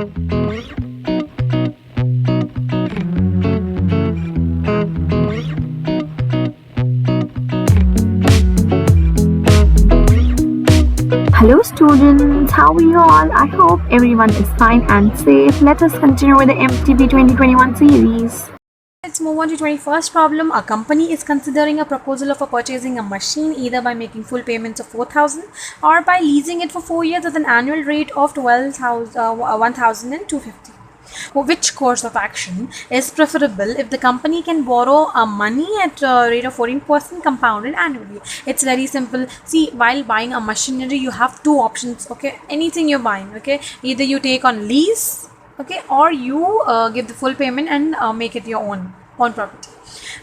Hello students, how are you all? I hope everyone is fine and safe. Let us continue with the MTP 2021 series. Let's move on to 21st problem. A company is considering a proposal for purchasing a machine either by making full payments of 4,000 or by leasing it for 4 years at an annual rate of 1,250. Which course of action is preferable if the company can borrow money at a rate of 14% compounded annually? It's very simple. See, while buying a machinery, you have two options. Okay, anything you're buying. Okay, either you take on lease, okay, or you give the full payment and make it your own property.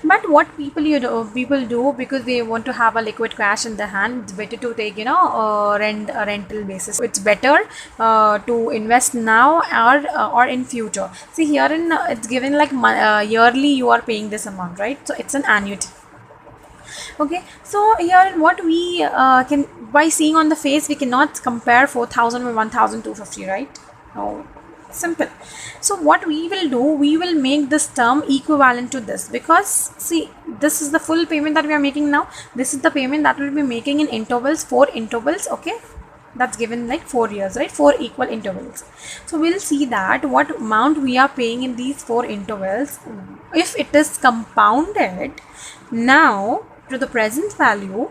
But what people do because they want to have a liquid cash in their hand, it's better to take a rental basis. It's better to invest now or in future. See, here in it's given like yearly you are paying this amount, right? So it's an annuity. Okay, so here what we can, by seeing on the face, we cannot compare 4,000 with 1,250, right? No, simple. So what we will do, we will make this term equivalent to this, because see, this is the full payment that we are making now. This is the payment that we'll be making in intervals, 4 intervals. Okay, that's given like 4 years, right? 4 equal intervals. So we'll see that what amount we are paying in these 4 intervals, if it is compounded now to the present value,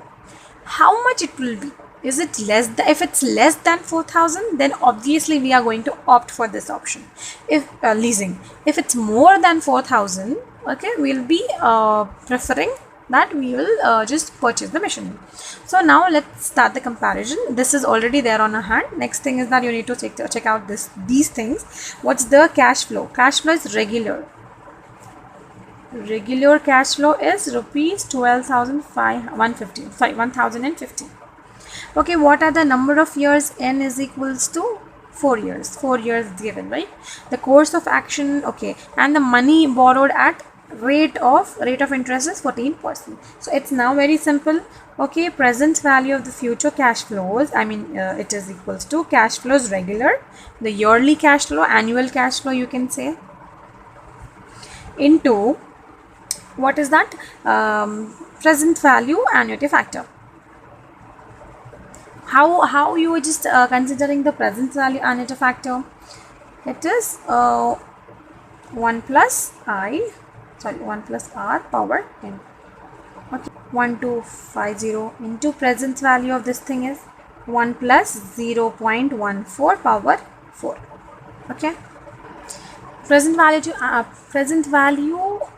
how much it will be. Is it less than, if it's less than 4,000, then obviously we are going to opt for this option, if leasing. If it's more than 4,000, okay, we'll be preferring that we will just purchase the machine. So now let's start the comparison. This is already there on our hand. Next thing is that you need to check out these things. What's the cash flow? Cash flow is regular. Regular cash flow is rupees 1,050. Okay, what are the number of years? N is equals to 4 years. 4 years is given, right? The course of action, okay, and the money borrowed at rate of interest is 14%. So it's now very simple. Okay, present value of the future cash flows, it is equals to cash flows regular, the yearly cash flow, annual cash flow you can say, into what is that? Present value annuity factor. How you are just considering the present value annuity factor? It is 1 plus r power n. Okay, 1250 into present value of this thing is 1 plus 0.14 power 4. Okay, present value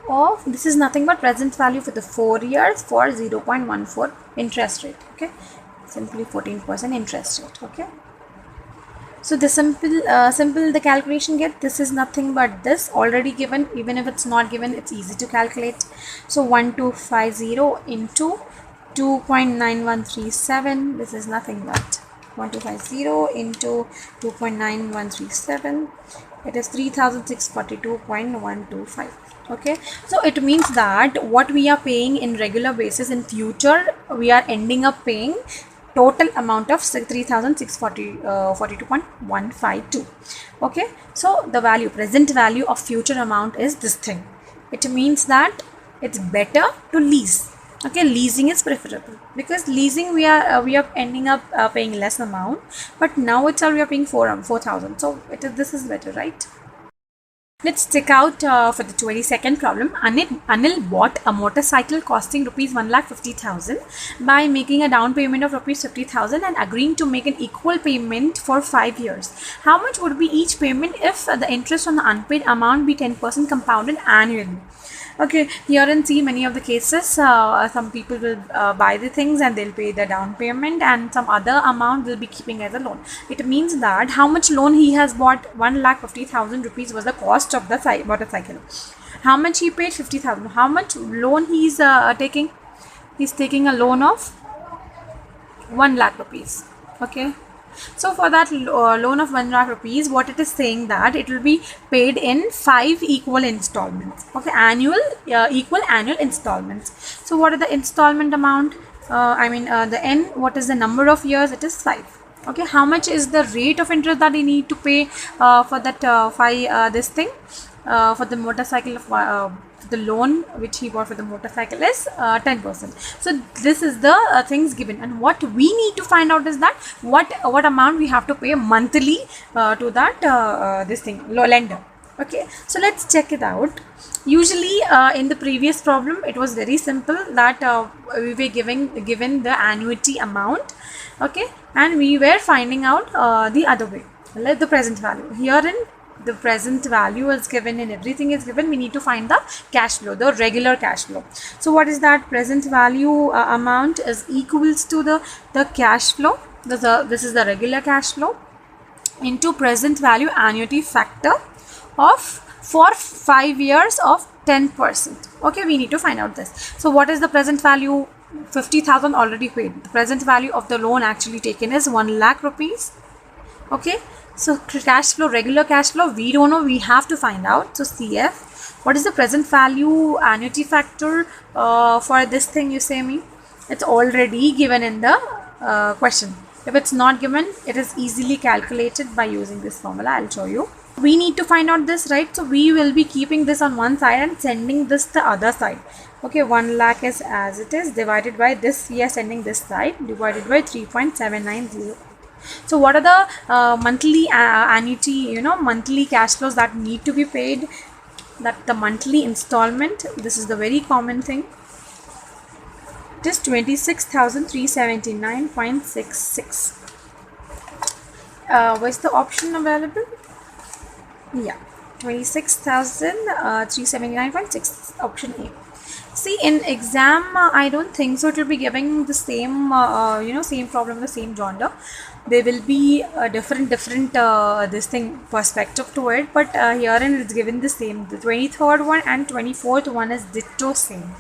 of this is nothing but present value for the 4 years for 0.14 interest rate. Okay, simply 14% interest rate. Okay, so the simple the calculation get, this is nothing but this already given. Even if it's not given, it's easy to calculate. So 1250 into 2.9137, this is nothing but 1250 into 2.9137, it is 3,642.125. okay, so it means that what we are paying in regular basis, in future we are ending up paying total amount of 3,642.152. okay, so the value, present value of future amount is this thing. It means that it's better to lease. Okay, leasing is preferable, because leasing we are ending up paying less amount, but now itself we are paying 4,000. So this is better, right? Let's check out for the 22nd problem. Anil bought a motorcycle costing rupees 1,50,000 by making a down payment of rupees 50,000 and agreeing to make an equal payment for 5 years. How much would be each payment if the interest on the unpaid amount be 10% compounded annually? Okay, here and see many of the cases, some people will buy the things and they'll pay the down payment, and some other amount will be keeping as a loan. It means that how much loan he has bought, 1,50,000 rupees was the cost of the motorcycle. How much he paid? 50,000. How much loan he is taking? He's taking a loan of 1 lakh rupees. Okay. So for that loan of 1 lakh rupees, what it is saying that it will be paid in 5 equal installments. Okay, equal annual installments. So what are the installment amount? The n, what is the number of years? It is 5. Okay, how much is the rate of interest that they need to pay for that this thing for the motorcycle of the loan which he bought for the motorcycle is 10%. So this is the things given, and what we need to find out is that what amount we have to pay monthly to that this thing lender. Okay, so let's check it out. Usually in the previous problem it was very simple that we were given the annuity amount. Okay, and we were finding out the other way, let the present value. Here in the present value is given and everything is given, we need to find the cash flow, the regular cash flow. So what is that? Present value amount is equals to the cash flow. This is the regular cash flow into present value annuity factor of for 5 years of 10%. Okay, we need to find out this. So what is the present value? 50,000 already paid. The present value of the loan actually taken is 1 lakh rupees. Okay, so cash flow, regular cash flow, we don't know, we have to find out. So CF, what is the present value annuity factor for this thing, you say me? It's already given in the question. If it's not given, it is easily calculated by using this formula. I'll show you. We need to find out this, right? So we will be keeping this on one side and sending this the other side. Okay, 1 lakh is as it is, divided by this, we are sending this side, divided by 3.790. so what are the monthly annuity, monthly cash flows that need to be paid? That the monthly installment, this is the very common thing, it is 26,379.66. What's the option available? Yeah, 26,379.6, option A. See, in exam, I don't think so it will be giving the same, same problem, the same genre. There will be a different this thing perspective to it, but herein it's given the same. The 23rd one and 24th one is ditto same.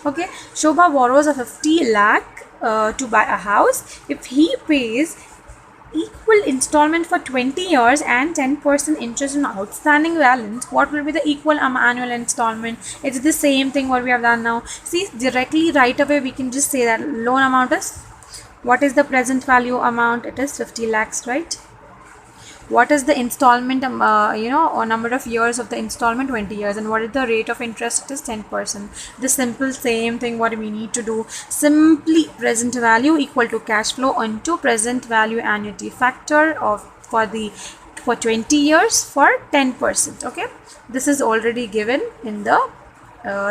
Okay, Shobha borrows a 50 lakh to buy a house. If he pays equal installment for 20 years and 10% interest on outstanding balance, what will be the equal annual installment? It's the same thing what we have done now. See, directly right away we can just say that loan amount is, what is the present value amount? It is 50 lakhs, right? What is the installment, or number of years of the installment? 20 years. And what is the rate of interest? It is 10%. The simple same thing what we need to do. Simply present value equal to cash flow onto present value annuity factor of for 20 years for 10%. Okay, this is already given in the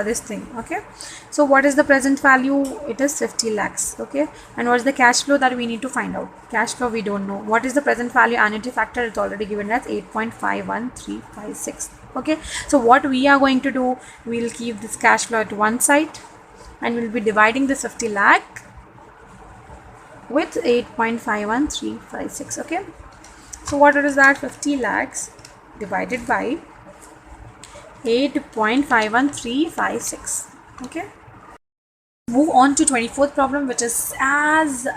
this thing. Okay, so what is the present value? It is 50 lakhs. Okay, and what is the cash flow that we need to find out? Cash flow we don't know. What is the present value annuity factor? It's already given as 8.51356. Okay, so what we are going to do, we'll keep this cash flow at one side and we'll be dividing this 50 lakh with 8.51356. Okay, so what is that? 50 lakhs divided by 8.51356. Okay, move on to 24th problem, which is as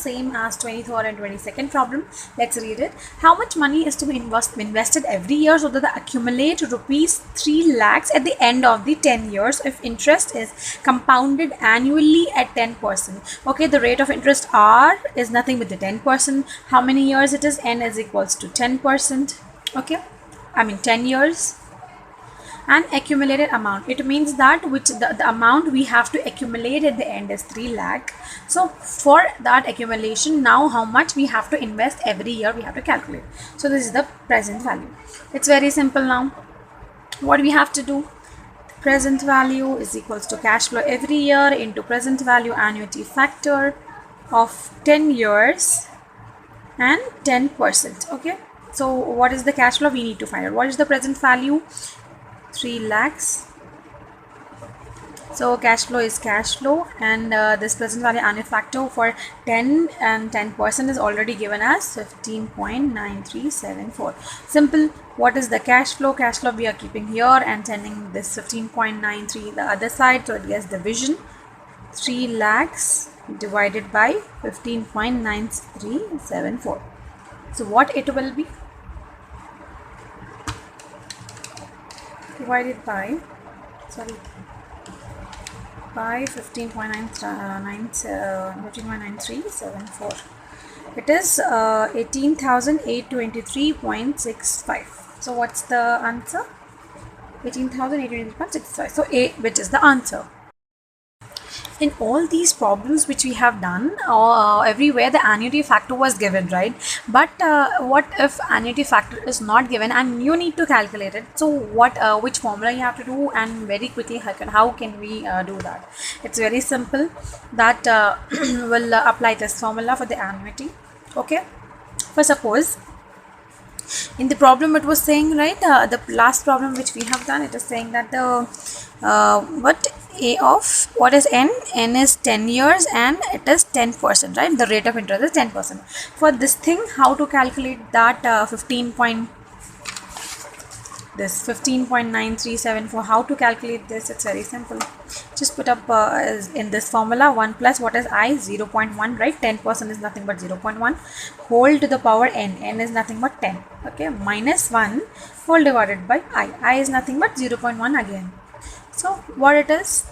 same as 23rd and 22nd problem. Let's read it. How much money is to be invested every year so that the accumulate rupees 3 lakhs at the end of the 10 years if interest is compounded annually at 10%? Okay, the rate of interest R is nothing but the 10%. How many years it is? N is equals to 10%. Okay, 10 years. And accumulated amount, it means that the amount we have to accumulate at the end is 3 lakh. So for that accumulation, now how much we have to invest every year we have to calculate. So this is the present value. It's very simple. Now what we have to do, present value is equals to cash flow every year into present value annuity factor of 10 years and 10%. Okay, so what is the cash flow? We need to find out. What is the present value? 3 lakhs. So cash flow is cash flow, and this present value annual factor for 10 and 10% is already given as 15.9374. Simple. What is the cash flow? Cash flow we are keeping here and sending this 15.93 the other side, so it gets division. 3 lakhs divided by 15.9374. So what it will be? Divided by 15.9374. It is 18,823.65. So what's the answer? 18,823.65. So A, which is the answer. In all these problems which we have done, everywhere the annuity factor was given, right? But what if annuity factor is not given and you need to calculate it? So which formula you have to do, and very quickly how can we do that? It's very simple. That will apply this formula for the annuity. Okay, for suppose in the problem it was saying, right, the last problem which we have done, it is saying that the what a of what is n is 10 years and it is 10%, right? The rate of interest is 10%. For this thing, how to calculate that 15.937, for how to calculate this, it's very simple. Just put up in this formula 1 plus what is I, 0.1, right? 10% is nothing but 0.1 whole to the power n is nothing but 10, okay, minus 1 whole divided by I is nothing but 0.1 again. So what it is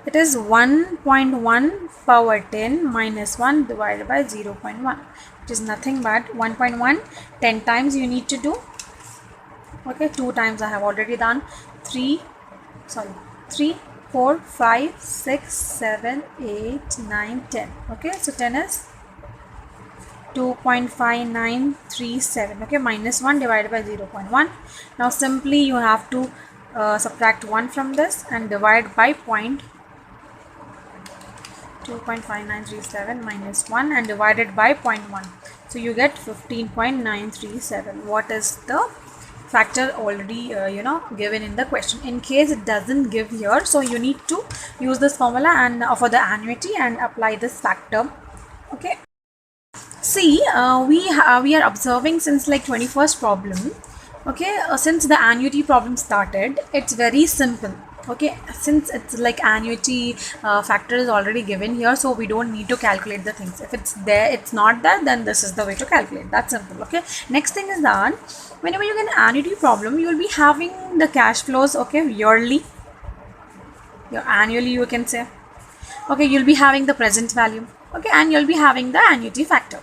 1.1 power 10 minus 1 divided by 0.1, which is nothing but 1.1 10 times you need to do. Okay, 2 times I have already done. 3, 4, 5, 6, 7, 8, 9, 10. Okay, so 10 is 2.5937. Okay, minus 1 divided by 0.1. Now simply you have to subtract 1 from this and divide by 2.5937 minus 1 and divided by 0.1. So you get 15.937. What is the factor already given in the question? In case it doesn't give here, so you need to use this formula and for the annuity and apply this factor. Okay, see, we are observing since like 21st problem. Okay, since the annuity problem started, it's very simple. Okay, since it's like annuity factor is already given here, so we don't need to calculate the things. If it's there, it's not there, then this is the way to calculate. That's simple. Okay, next thing is that whenever you get an annuity problem, you will be having the cash flows, okay, yearly, annually you can say. Okay, you'll be having the present value, okay, and you'll be having the annuity factor.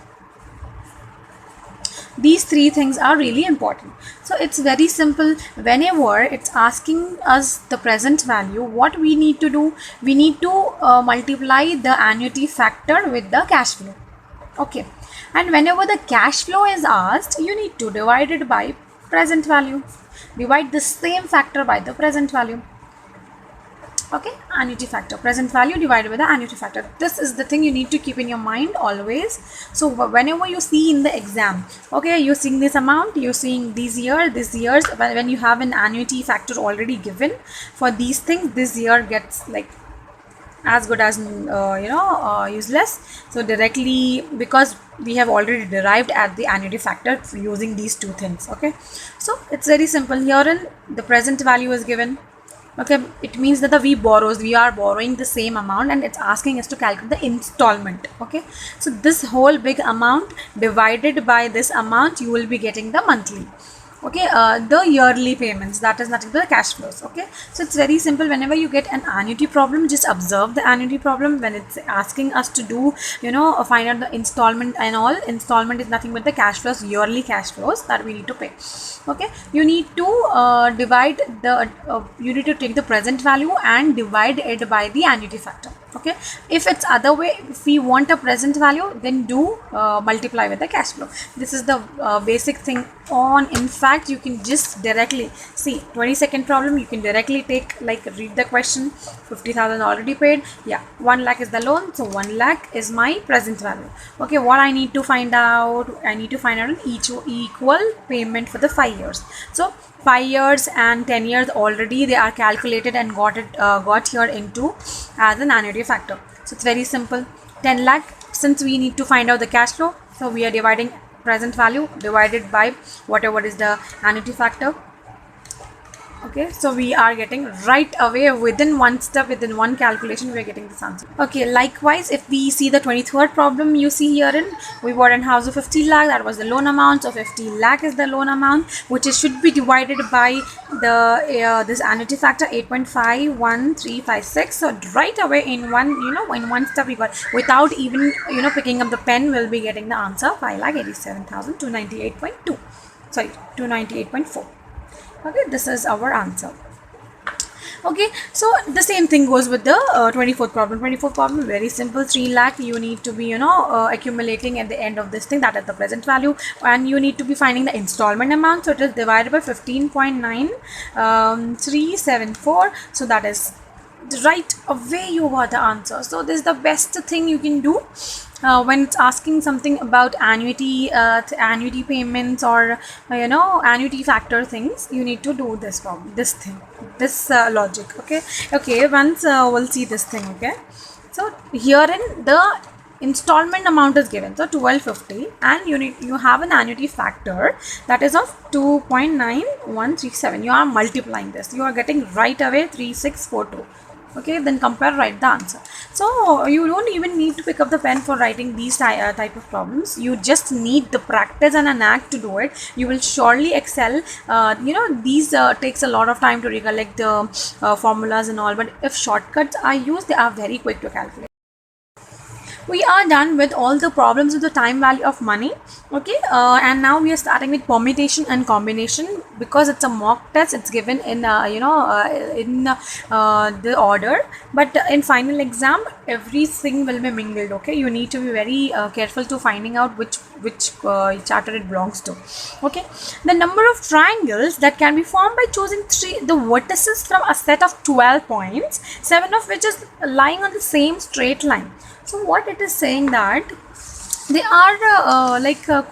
These three things are really important. So it's very simple. Whenever it's asking us the present value, what we need to do, we need to multiply the annuity factor with the cash flow. Okay, and whenever the cash flow is asked, you need to divide it by present value. Divide the same factor by the present value. Okay, annuity factor, present value divided by the annuity factor. This is the thing you need to keep in your mind always. So whenever you see in the exam, okay, you're seeing this amount, you're seeing these years, when you have an annuity factor already given for these things, this year gets like as good as useless. So directly, because we have already derived at the annuity factor using these two things. Okay, so it's very simple. Herein the present value is given. Okay, it means that we are borrowing the same amount and it's asking us to calculate the installment. Okay, so this whole big amount divided by this amount, you will be getting the monthly. Okay, the yearly payments, that is nothing but the cash flows. Okay, so it's very simple. Whenever you get an annuity problem, just observe the annuity problem. When it's asking us to do find out the installment and all, installment is nothing but the cash flows, yearly cash flows that we need to pay. Okay, you need to divide the you need to take the present value and divide it by the annuity factor. Okay, if it's other way, if we want a present value, then do multiply with the cash flow. This is the basic thing on. In fact, you can just directly see 22nd problem, you can directly take, like, read the question. 50,000 already paid, yeah, 1 lakh is the loan, so 1 lakh is my present value. Okay, what I need to find out, I need to find out an equal payment for the 5 years. So 5 years and 10 years already they are calculated and got here into as an annuity factor. So it's very simple. 10 lakh, since we need to find out the cash flow, so we are dividing present value divided by whatever is the annuity factor. Okay, so we are getting right away within one step, within one calculation, we are getting this answer. Okay, likewise, if we see the 23rd problem you see herein, we bought a house of 50 lakh, that was the loan amount. So 50 lakh is the loan amount, which is should be divided by the this annuity factor 8.51356. So right away in one, in one step we got, without even picking up the pen, we'll be getting the answer 5,87,298.2. Sorry, 298.4. Okay, this is our answer. Okay, so the same thing goes with the 24th problem. 24th problem, very simple. 3 lakh you need to be accumulating at the end of this thing, that is the present value, and you need to be finding the installment amount. So it is divided by 15.9374. So that is right away you got the answer. So this is the best thing you can do when it's asking something about annuity payments, or annuity factor things. You need to do this problem, this thing, this logic. Okay, once we'll see this thing. Okay, so herein the installment amount is given, so 1250, and you have an annuity factor that is of 2.9137. you are multiplying this, you are getting right away 3642. Okay, then compare, write the answer. So you don't even need to pick up the pen for writing these type of problems. You just need the practice and a knack to do it. You will surely excel. These takes a lot of time to recollect the formulas and all, but if shortcuts are used, they are very quick to calculate. We are done with all the problems with the time value of money. Okay, and now we are starting with permutation and combination. Because it's a mock test, it's given in the order, but in final exam everything will be mingled. Okay, you need to be very careful to finding out which chapter it belongs to. Okay, the number of triangles that can be formed by choosing the vertices from a set of 12 points, 7 of which is lying on the same straight line. So what it is saying that they are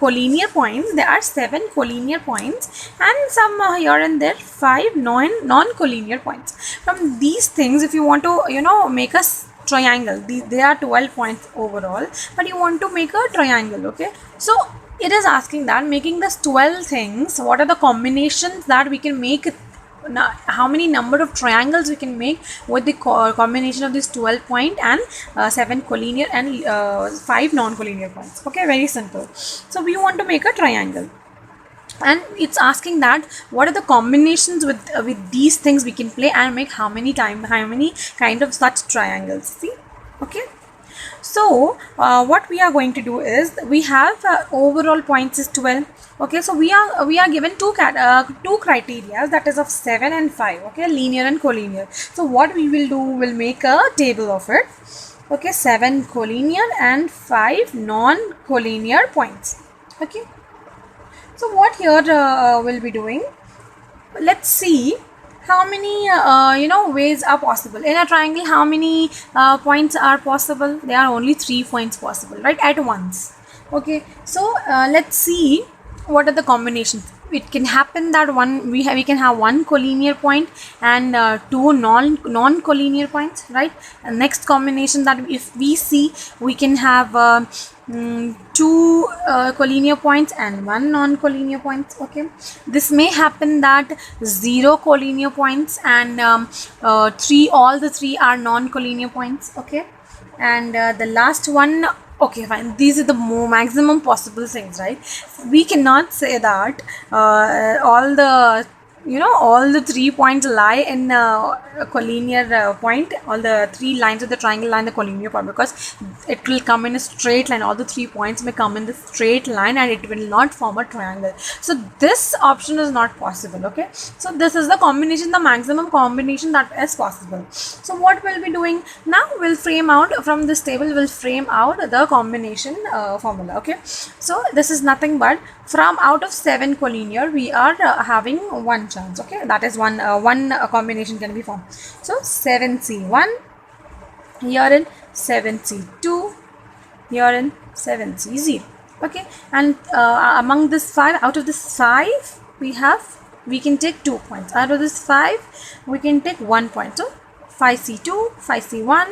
collinear points. There are 7 collinear points, and some here and there 5 non-collinear points. From these things, if you want to make a triangle, there are 12 points overall, but you want to make a triangle. Okay, so it is asking that making this 12 things, what are the combinations that we can make. Now, how many number of triangles we can make with the combination of this 12 point and 7 collinear and 5 non-collinear points. Okay, very simple. So we want to make a triangle, and it's asking that what are the combinations with these things we can play and make how many kind of such triangles. See, okay. So what we are going to do is, we have overall points is 12. Okay, so we are given two criteria, that is of 7 and 5. Okay, linear and collinear. So what we will do, we'll make a table of it. Okay, 7 collinear and 5 non-collinear points. Okay, so what here we'll be doing, let's see how many ways are possible in a triangle. How many points are possible? There are only 3 points possible, right, at once. Okay, so let's see what are the combinations. It can happen that we can have 1 collinear point and 2 non-collinear points, right? And next combination that if we see, we can have 2 collinear points and 1 non-collinear points. Okay, this may happen that 0 collinear points and all the 3 are non-collinear points. Okay, and the last one. Okay, fine. These are the maximum possible things, right? We cannot say that all the 3 points lie in a collinear point. All the 3 lines of the triangle lie in the collinear point, because it will come in a straight line. All the 3 points may come in the straight line, and it will not form a triangle. So this option is not possible. Okay, so this is the combination, the maximum combination that is possible. So what we'll be doing now, we'll frame out from this table, we'll frame out the combination formula. Okay, so this is nothing but, from out of 7 collinear, we are having 1 chance. Okay, that is one combination can be formed. So 7C1 here in 7C2 here in 7C0. Okay, and among this 5, out of this 5 we can take 2 points. Out of this 5 we can take 1 point. So 5C2, 5C1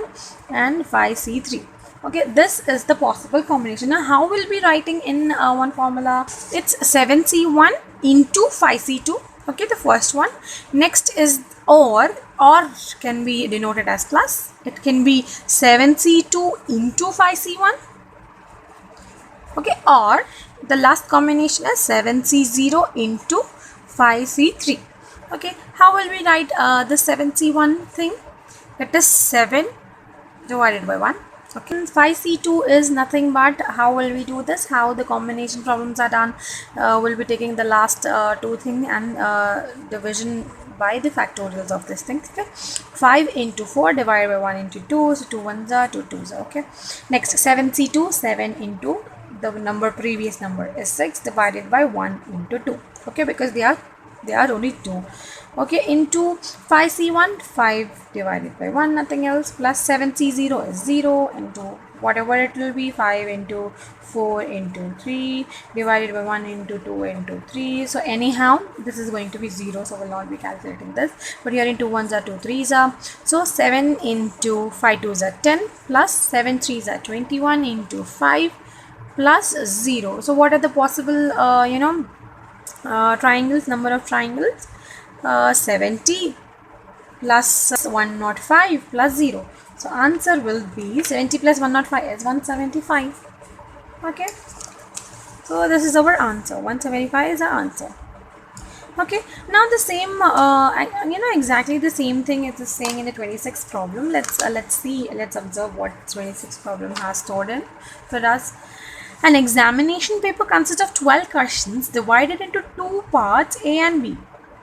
and 5C3. Okay, this is the possible combination. Now how we'll be writing in one formula? It's 7C1 into 5C2 Okay, the first one. Next is or can be denoted as plus. It can be 7C2 into 5C1. Okay, or the last combination is 7C0 into 5C3. Okay, how will we write the 7C1 thing? It is 7 divided by 1. Okay, 5C2 is nothing but, how will we do this? How the combination problems are done? We'll be taking the last two thing and division by the factorials of this thing. Okay, 5 into 4 divided by 1 into 2, so 2 ones are 2 twos are. Okay, next 7C2, 7 into the number, previous number is 6 divided by 1 into 2. Okay, because they are only 2. Okay, into 5C1, 5 divided by 1, nothing else, plus 7C0 is 0, into whatever it will be, 5 into 4 into 3 divided by 1 into 2 into 3. So anyhow this is going to be 0, so we'll not be calculating this, but here in 2 ones are 2 threes are, so 7 into 5 twos are 10 plus 7 threes are 21 into 5 plus 0. So what are the possible triangles, number of triangles? 70 plus 105 plus 0. So answer will be 70 plus 105 is 175. Okay, so this is our answer. 175 is our answer. Okay, now the same exactly the same thing it is saying in the 26th problem. Let's observe what 26th problem has stored in for us. An examination paper consists of 12 questions divided into two parts, A and B.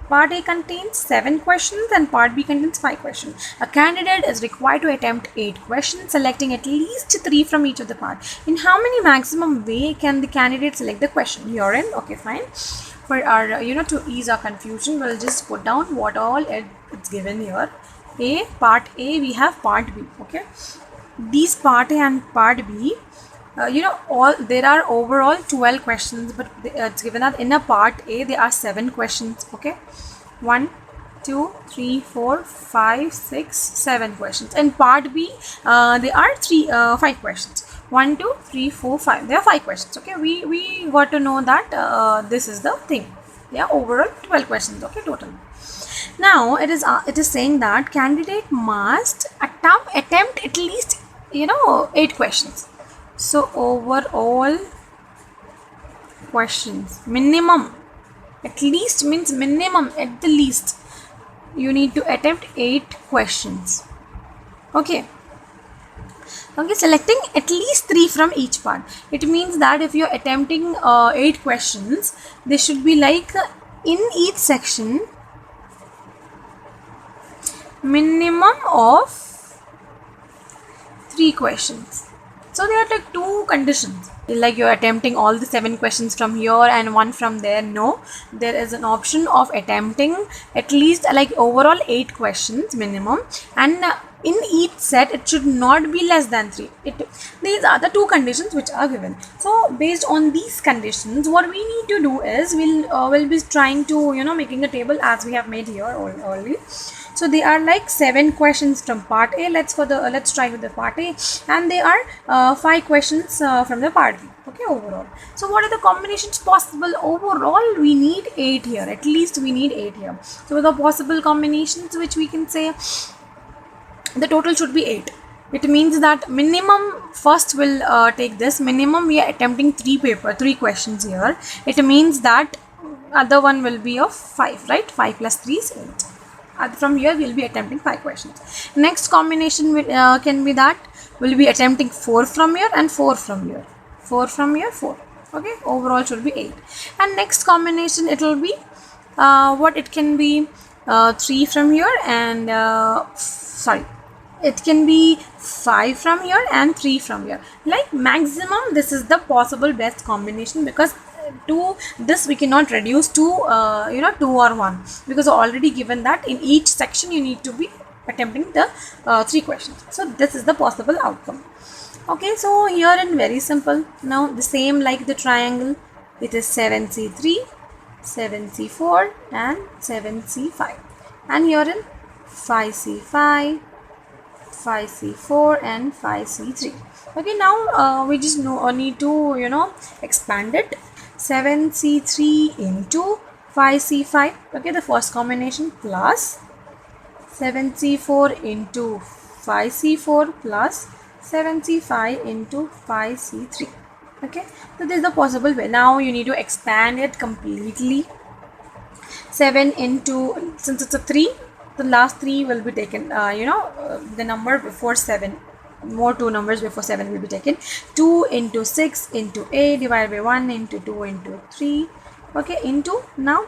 Part A contains 7 questions and Part B contains 5 questions. A candidate is required to attempt 8 questions, selecting at least 3 from each of the parts. In how many maximum way can the candidate select the question? You're in? Okay, fine. For our, to ease our confusion, we'll just put down what all it's given here. Part A, we have Part B. Okay. These Part A and Part B, there are overall 12 questions, but it's given that in a part A there are 7 questions. Okay, 1 2 3 4 5 6 7 questions. In part B there are 5 questions. 1 2 3 4 5, there are 5 questions. Okay, we got to know that this is the thing. Yeah, overall 12 questions. Okay, total. Now it is saying that candidate must attempt at least 8 questions. So overall questions, minimum, at least means minimum, at the least you need to attempt 8 questions. Okay, selecting at least 3 from each part. It means that if you're attempting 8 questions, they should be like in each section minimum of 3 questions. So there are like 2 conditions, like you're attempting all the 7 questions from here and 1 from there. No, there is an option of attempting at least like overall 8 questions minimum, and in each set it should not be less than 3. These are the 2 conditions which are given. So based on these conditions, what we need to do is we'll be trying to making a table as we have made here already. So they are like 7 questions from part A. Let's try with the part A, and they are 5 questions from the part B. Okay, overall. So what are the combinations possible? Overall we need 8 here. At least we need 8 here. So the possible combinations which we can say, the total should be 8. It means that minimum, first we'll take this minimum, we are attempting 3 questions here. It means that other one will be of 5, right? 5 plus 3 is 8. From here we'll be attempting 5 questions. Next combination can be that we'll be attempting 4 from here and 4 from here, 4 from here, 4. Okay, overall should be 8. And next combination, it will be what it can be 3 from here and it can be 5 from here and 3 from here. Like maximum, this is the possible best combination, because to this we cannot reduce to 2 or 1, because already given that in each section you need to be attempting the 3 questions. So this is the possible outcome. Okay, so here in very simple, now the same like the triangle, it is 7C3, 7C4 and 7C5, and here in 5C5, 5C4 and 5C3. Okay, now we just need to expand it. 7C3 into 5C5, okay, the first combination, plus 7C4 into 5C4 plus 7C5 into 5C3. Okay, so this is the possible way. Now you need to expand it completely. 7 into, since it's a 3, the last 3 will be taken, the number before 7, more 2 numbers before 7 will be taken. 2 into 6 into 8 divided by 1 into 2 into 3, okay, into, now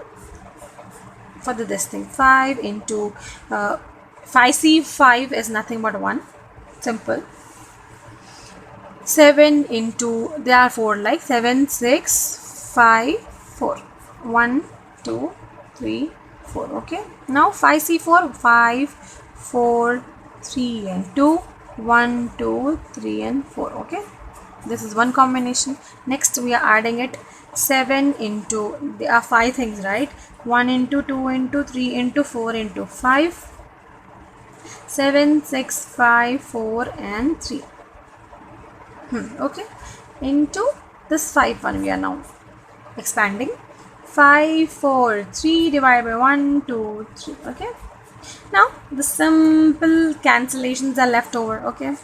for this thing, 5 into 5C5 is nothing but 1, simple. 7 into, there are 4, like 7, 6, 5, 4, 1, 2, 3, 4, okay. Now 5C4, 5, 4, 3 and 2, 1, 2, 3 and 4, okay. This is one combination. Next we are adding it, 7 into, there are 5 things, right? 1 into 2 into 3 into 4 into 5, 7, 6, 5, 4 and 3. Okay, into this 5 one we are now expanding. 5, 4, 3 divided by 1, 2, 3. Okay, now the simple cancellations are left over. Okay,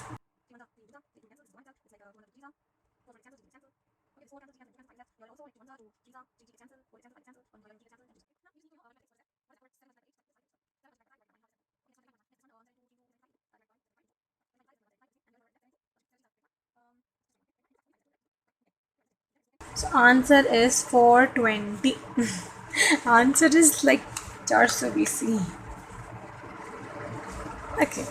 so answer is 420. Answer is like 420. Okay,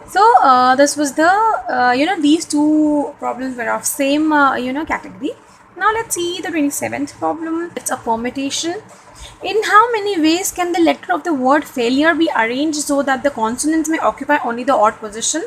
so this was the these two problems were of same category. Now let's see the 27th problem. It's a permutation. In how many ways can the letter of the word failure be arranged so that the consonants may occupy only the odd position?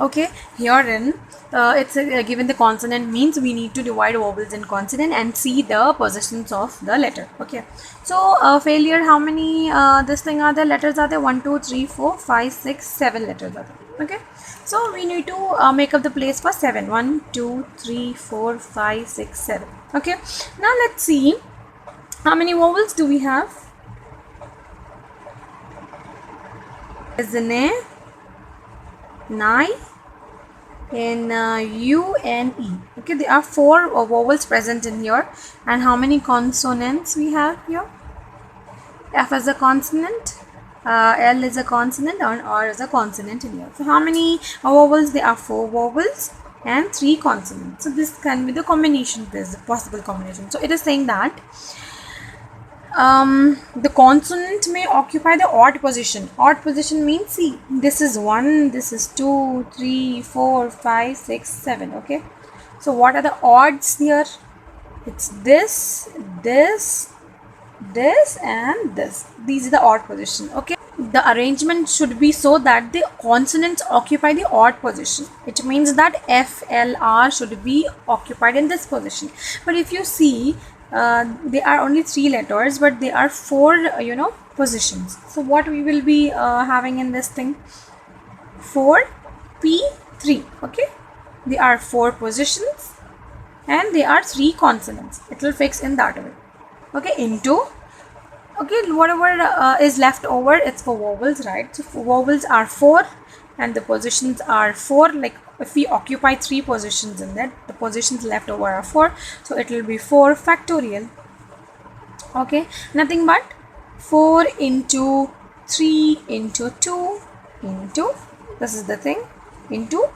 Okay, herein it's given the consonant means we need to divide vowels in consonant and see the positions of the letter. Okay, so failure, how many this thing are the letters are there? 1, 2, 3, 4, 5, 6, 7 letters are there. Okay, so we need to make up the place for 7. 1, 2, 3, 4, 5, 6, 7. Okay, now let's see how many vowels do we have? Isn't it? 9 and U and E. Okay, there are 4 vowels present in here. And how many consonants we have here? F is a consonant, L is a consonant, and R is a consonant in here. So how many vowels? There are 4 vowels and 3 consonants. So this can be the combination. This is a possible combination. So it is saying that the consonant may occupy the odd position. Odd position means, see, this is 1, this is 2, 3, 4, 5, 6, 7. Okay, so what are the odds here? It's this, this, this and this. These are the odd position. Okay, the arrangement should be so that the consonants occupy the odd position. It means that F, L, R should be occupied in this position. But if you see, there are only 3 letters, but there are 4 positions. So what we will be having in this thing? 4 P 3. Okay, there are 4 positions and there are 3 consonants. It will fix in that way. Okay, into, okay, whatever is left over, it's for vowels, right? So vowels are 4 and the positions are 4. Like if we occupy 3 positions in that, the positions left over are 4, so it will be 4 factorial. Okay, nothing but 4 into 3 into 2 into, this is the thing, into,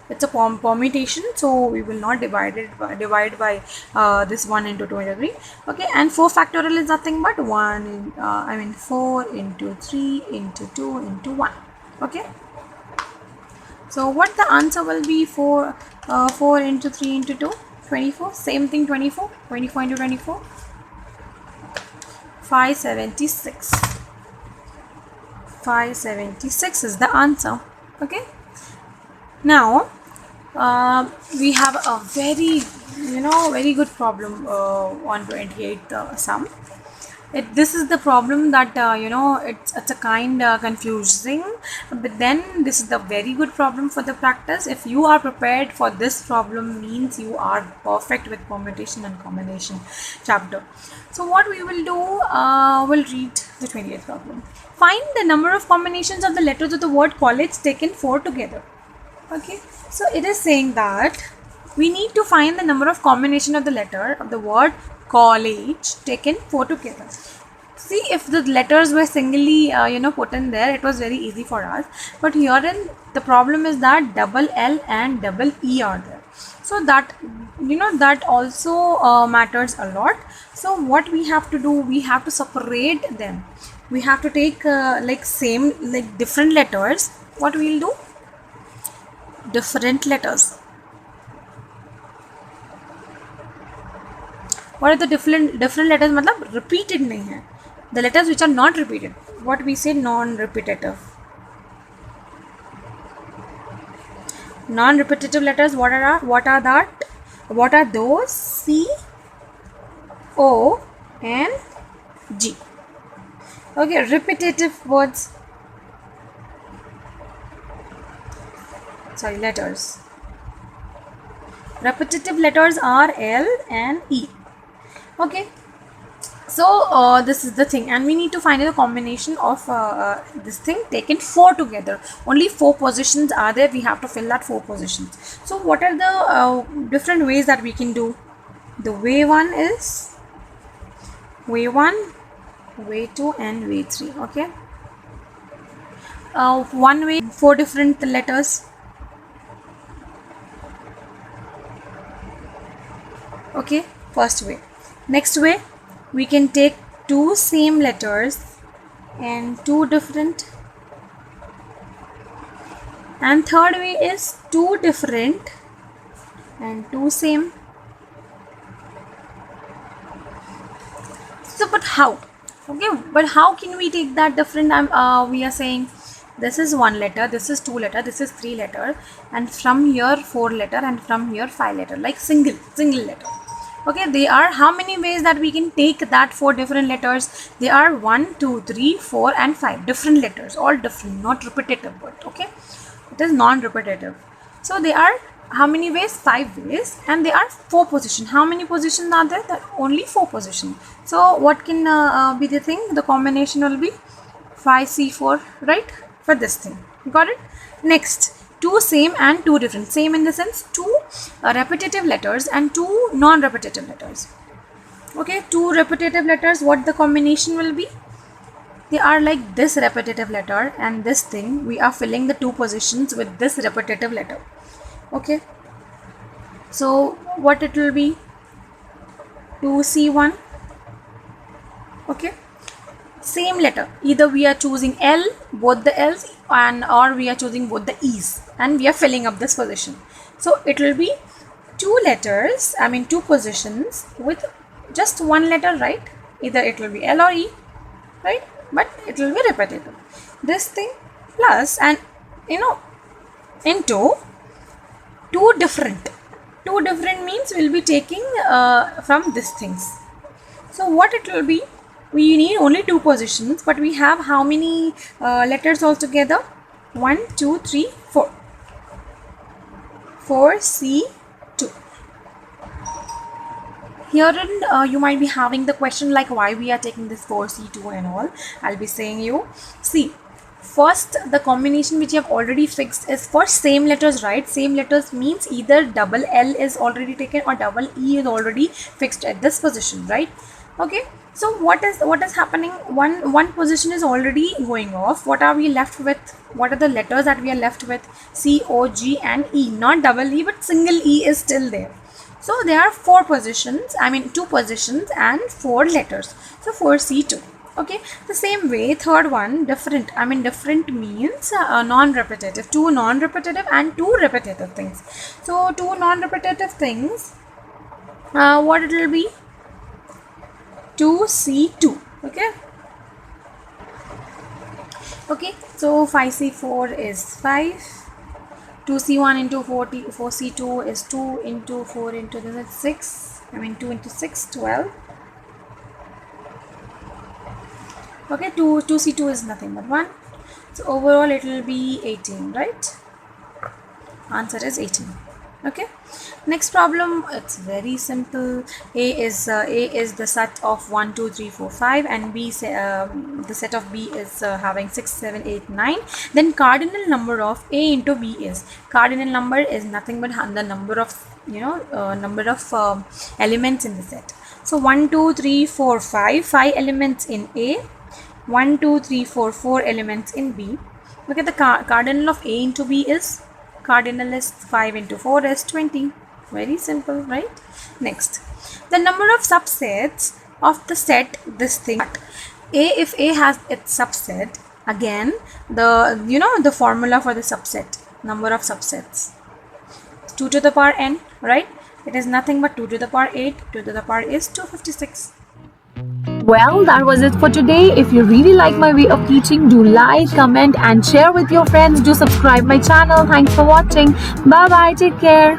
it's a permutation, so we will not divide by this 1 into 2 into 3. Okay, and 4 factorial is nothing but 4 into 3 into 2 into 1. Okay, so what the answer will be for 4 into 3 into 2? 24. Same thing, 24. 24 into 24. 576. 576 is the answer. Okay. Now we have a very very good problem on 28th sum. This is the problem that it's a kind confusing, but then this is the very good problem for the practice. If you are prepared for this problem, means you are perfect with permutation and combination chapter. So what we will do, we'll read the 20th problem. Find the number of combinations of the letters of the word college taken 4 together. Okay, so it is saying that we need to find the number of combination of the letter of the word college taken 4 together. See, if the letters were singly put in there, it was very easy for us, but herein the problem is that double L and double E are there, so that that also matters a lot. So what we have to do, we have to separate them. We have to take like different letters. What we'll do, different letters. What are the different letters? मतलब repeated नहीं है. The letters which are not repeated, what we say, non-repetitive. Non-repetitive letters, what are that? What are those? C, O, and G. Okay, repetitive words. Sorry, letters. Repetitive letters are L and E. Okay. So this is the thing, and we need to find a combination of this thing taken 4 together. Only 4 positions are there. We have to fill that 4 positions. So what are the different ways that we can do? The way 1 is way 1, way 2, and way 3. Okay. One way, 4 different letters. Okay, first way. Next way, we can take 2 same letters and 2 different. And third way is 2 different and 2 same. So, but how? Okay, but how can we take that different? We are saying this is 1 letter, this is 2 letter, this is 3 letter, and from here 4 letter, and from here 5 letter, like single letter. Okay, they are how many ways that we can take that 4 different letters? They are 1, 2, 3, 4, and 5 different letters, all different, not repetitive word. Okay, it is non-repetitive. So they are how many ways? 5 ways, and they are 4 positions. How many positions are there? There are only 4 positions. So what can be the thing? The combination will be 5C4, right? For this thing, got it? Next, 2 same and 2 different. Same in the sense 2 repetitive letters and 2 non-repetitive letters. Okay, 2 repetitive letters, what the combination will be? They are like this repetitive letter and this thing. We are filling the 2 positions with this repetitive letter. Okay, so what it will be? 2C1. Okay, same letter, either we are choosing L, both the L's, and or we are choosing both the E's, and we are filling up this position. So it will be 2 letters, 2 positions with just 1 letter, right? Either it will be L or E, right? But it will be repetitive. This thing plus, and into 2 different. 2 different means we'll be taking from these things. So what it will be? We need only 2 positions, but we have how many letters altogether? 1, 2, 3, 4. 4C2. Herein you might be having the question like why we are taking this 4C2 and all. I'll be saying you, see, first the combination which you have already fixed is for same letters, right? Same letters means either double L is already taken or double E is already fixed at this position, right? Okay, so what is happening? One position is already going off. What are we left with? What are the letters that we are left with? C, O, G, and E. Not double E, but single E is still there. So there are 4 positions, 2 positions and 4 letters. So 4C2. Okay, the same way, third one, different. Different means non-repetitive. 2 non-repetitive and 2 repetitive things. So 2 non-repetitive things, what it will be? 2C2. Okay. Okay, so 5C4 is 5. 2C1 into 4C2 is 2 into 4 into this is 6. 2 into 6, 12. Okay, 2c2 is nothing but 1. So overall it will be 18, right? Answer is 18. Okay, next problem, it's very simple. A is the set of 1 2 3 4 5, and the set of B is having 6 7 8 9. Then cardinal number of A into B is, cardinal number is nothing but the number of elements in the set. So 1 2 3 4 5, 5 elements in A, 1 2 3 4 4 elements in B. Look at the cardinal of A into B is, cardinal is 5 into 4 is 20. Very simple, right? Next, the number of subsets of the set this thing. A, if A has its subset, again the formula for the subset, number of subsets, 2 to the power n, right? It is nothing but 2 to the power 8. 2 to the power is 256. Well, that was it for today. If you really like my way of teaching, do like, comment, and share with your friends. Do subscribe my channel. Thanks for watching. Bye bye. Take care.